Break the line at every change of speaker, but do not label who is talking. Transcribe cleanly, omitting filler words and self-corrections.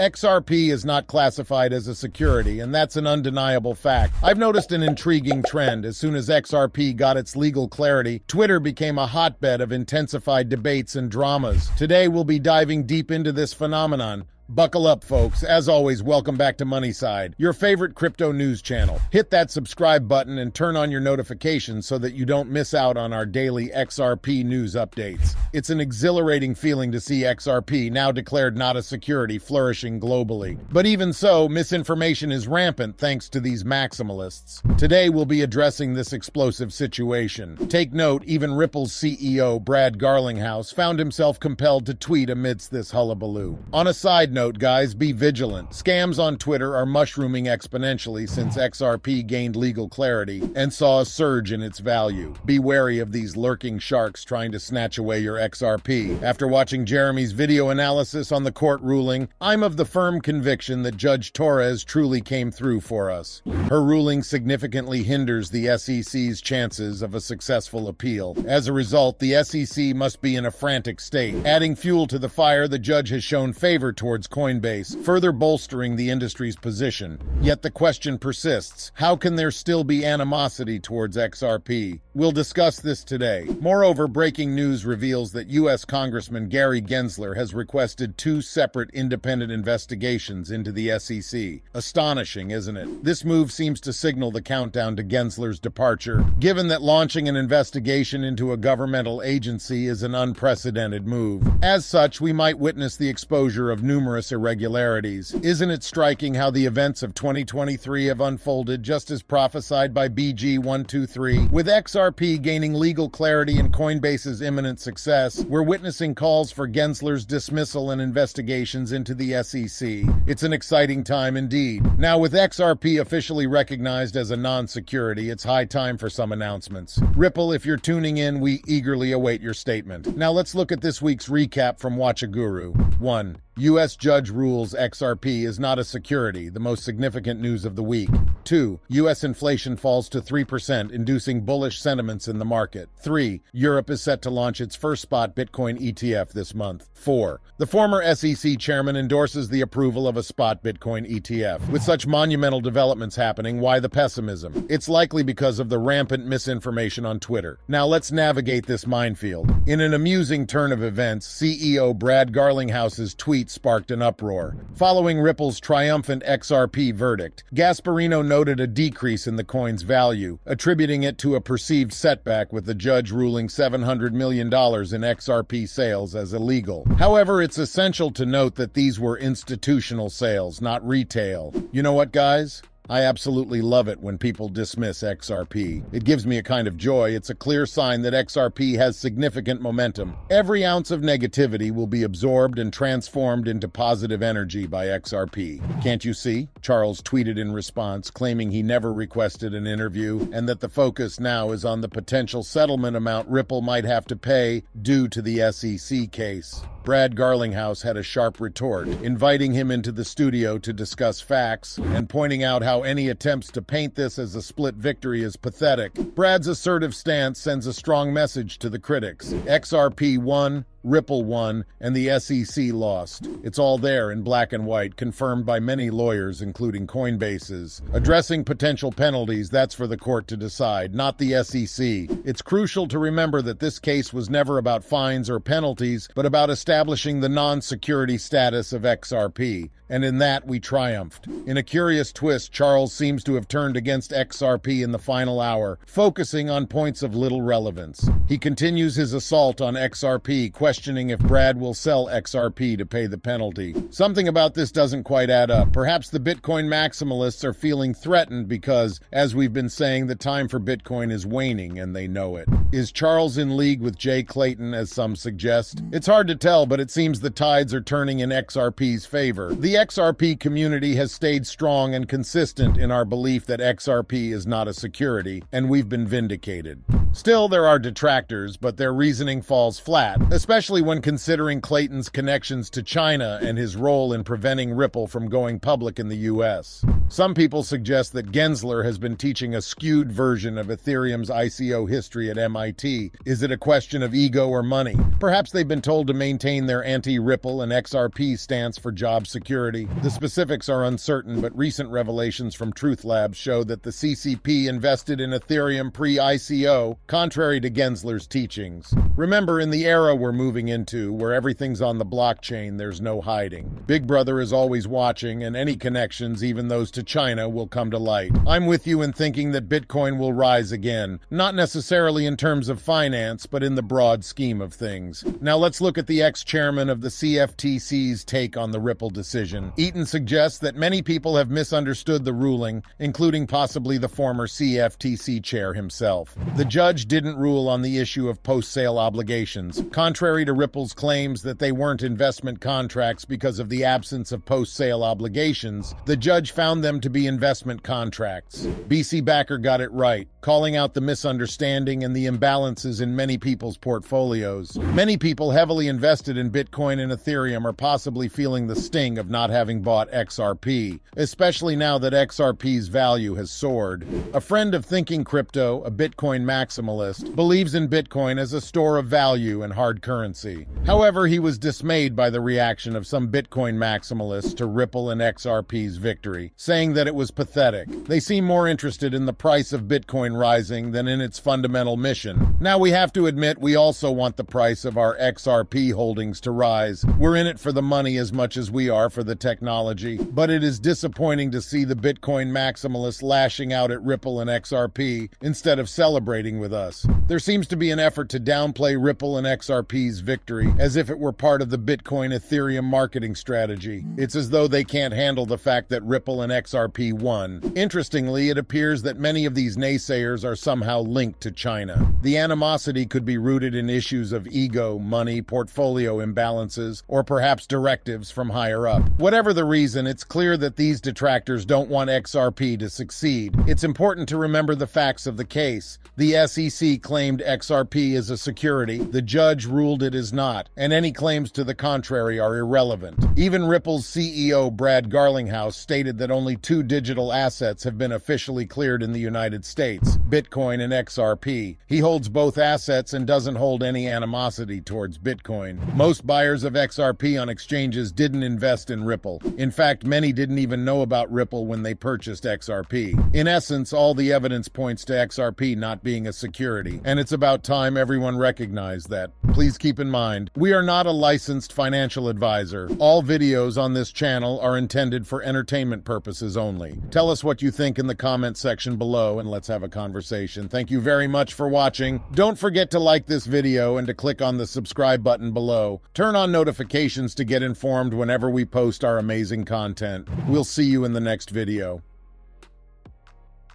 XRP is not classified as a security, and that's an undeniable fact. I've noticed an intriguing trend. As soon as XRP got its legal clarity, Twitter became a hotbed of intensified debates and dramas. Today, we'll be diving deep into this phenomenon. Buckle up, folks. As always, welcome back to Moneyside, your favorite crypto news channel. Hit that subscribe button and turn on your notifications so that you don't miss out on our daily XRP news updates. It's an exhilarating feeling to see XRP, now declared not a security, flourishing globally. But even so, misinformation is rampant thanks to these maximalists. Today, we'll be addressing this explosive situation. Take note, even Ripple's CEO, Brad Garlinghouse, found himself compelled to tweet amidst this hullabaloo. On a side note, guys, be vigilant. Scams on Twitter are mushrooming exponentially since XRP gained legal clarity and saw a surge in its value. Be wary of these lurking sharks trying to snatch away your XRP. After watching Jeremy's video analysis on the court ruling, I'm of the firm conviction that Judge Torres truly came through for us. Her ruling significantly hinders the SEC's chances of a successful appeal. As a result, the SEC must be in a frantic state. Adding fuel to the fire, the judge has shown favor towards Coinbase, further bolstering the industry's position. Yet the question persists, how can there still be animosity towards XRP? We'll discuss this today. Moreover, breaking news reveals that U.S. Congressman Gary Gensler has requested 2 separate independent investigations into the SEC. Astonishing, isn't it? This move seems to signal the countdown to Gensler's departure, given that launching an investigation into a governmental agency is an unprecedented move. As such, we might witness the exposure of numerous irregularities. Isn't it striking how the events of 2023 have unfolded just as prophesied by BG123? With XRP gaining legal clarity and Coinbase's imminent success, we're witnessing calls for Gensler's dismissal and investigations into the SEC. It's an exciting time indeed. Now, with XRP officially recognized as a non-security, it's high time for some announcements. Ripple, if you're tuning in, we eagerly await your statement. Now let's look at this week's recap from WatchaGuru. 1. U.S. judge rules XRP is not a security, the most significant news of the week. 2. U.S. inflation falls to 3%, inducing bullish sentiments in the market. 3. Europe is set to launch its first spot Bitcoin ETF this month. 4. The former SEC chairman endorses the approval of a spot Bitcoin ETF. With such monumental developments happening, why the pessimism? It's likely because of the rampant misinformation on Twitter. Now let's navigate this minefield. In an amusing turn of events, CEO Brad Garlinghouse's tweet sparked an uproar. Following Ripple's triumphant XRP verdict, Gasparino noted a decrease in the coin's value, attributing it to a perceived setback with the judge ruling $700 million in XRP sales as illegal. However, it's essential to note that these were institutional sales, not retail. You know what, guys? I absolutely love it when people dismiss XRP. It gives me a kind of joy. It's a clear sign that XRP has significant momentum. Every ounce of negativity will be absorbed and transformed into positive energy by XRP. Can't you see? Charles tweeted in response, claiming he never requested an interview and that the focus now is on the potential settlement amount Ripple might have to pay due to the SEC case. Brad Garlinghouse had a sharp retort, inviting him into the studio to discuss facts and pointing out how any attempts to paint this as a split victory is pathetic. Brad's assertive stance sends a strong message to the critics. XRP won, Ripple won, and the SEC lost. It's all there in black and white, confirmed by many lawyers, including Coinbase's. Addressing potential penalties, that's for the court to decide, not the SEC. It's crucial to remember that this case was never about fines or penalties, but about establishing the non-security status of XRP. And in that, we triumphed. In a curious twist, Charles seems to have turned against XRP in the final hour, focusing on points of little relevance. He continues his assault on XRP, questioning if Brad will sell XRP to pay the penalty. Something about this doesn't quite add up. Perhaps the Bitcoin maximalists are feeling threatened because, as we've been saying, the time for Bitcoin is waning and they know it. Is Charles in league with Jay Clayton, as some suggest? It's hard to tell, but it seems the tides are turning in XRP's favor. The XRP community has stayed strong and consistent in our belief that XRP is not a security, and we've been vindicated. Still, there are detractors, but their reasoning falls flat, especially especially when considering Clayton's connections to China and his role in preventing Ripple from going public in the US. Some people suggest that Gensler has been teaching a skewed version of Ethereum's ICO history at MIT. Is it a question of ego or money? Perhaps they've been told to maintain their anti-Ripple and XRP stance for job security. The specifics are uncertain, but recent revelations from Truth Labs show that the CCP invested in Ethereum pre-ICO, contrary to Gensler's teachings. Remember, in the era we're moving into, where everything's on the blockchain, there's no hiding. Big Brother is always watching, and any connections, even those to China, will come to light. I'm with you in thinking that Bitcoin will rise again, not necessarily in terms of finance, but in the broad scheme of things. Now let's look at the ex-chairman of the CFTC's take on the Ripple decision. Eaton suggests that many people have misunderstood the ruling, including possibly the former CFTC chair himself. The judge didn't rule on the issue of post-sale obligations. Contrary to Ripple's claims that they weren't investment contracts because of the absence of post-sale obligations, the judge found them to be investment contracts. BC Backer got it right, calling out the misunderstanding and the imbalances in many people's portfolios. Many people heavily invested in Bitcoin and Ethereum are possibly feeling the sting of not having bought XRP, especially now that XRP's value has soared. A friend of Thinking Crypto, a Bitcoin maximalist, believes in Bitcoin as a store of value and hard currency. However, he was dismayed by the reaction of some Bitcoin maximalists to Ripple and XRP's victory, saying that it was pathetic. They seem more interested in the price of Bitcoin rising than in its fundamental mission. Now, we have to admit we also want the price of our XRP holdings to rise. We're in it for the money as much as we are for the technology, but it is disappointing to see the Bitcoin maximalists lashing out at Ripple and XRP instead of celebrating with us. There seems to be an effort to downplay Ripple and XRP's victory as if it were part of the Bitcoin Ethereum marketing strategy. It's as though they can't handle the fact that Ripple and XRP won. Interestingly, it appears that many of these naysayers are somehow linked to China. The animosity could be rooted in issues of ego, money, portfolio imbalances, or perhaps directives from higher up. Whatever the reason, it's clear that these detractors don't want XRP to succeed. It's important to remember the facts of the case. The SEC claimed XRP is a security, the judge ruled it is not, and any claims to the contrary are irrelevant. Even Ripple's CEO Brad Garlinghouse stated that only 2 digital assets have been officially cleared in the United States, Bitcoin and XRP. He holds both assets and doesn't hold any animosity towards Bitcoin. Most buyers of XRP on exchanges didn't invest in Ripple. In fact, many didn't even know about Ripple when they purchased XRP. In essence, all the evidence points to XRP not being a security, and it's about time everyone recognized that. Please keep in mind, we are not a licensed financial advisor. All videos on this channel are intended for entertainment purposes only. Tell us what you think in the comment section below and let's have a conversation. Thank you very much for watching. Don't forget to like this video and to click on the subscribe button below. Turn on notifications to get informed whenever we post our amazing content. We'll see you in the next video.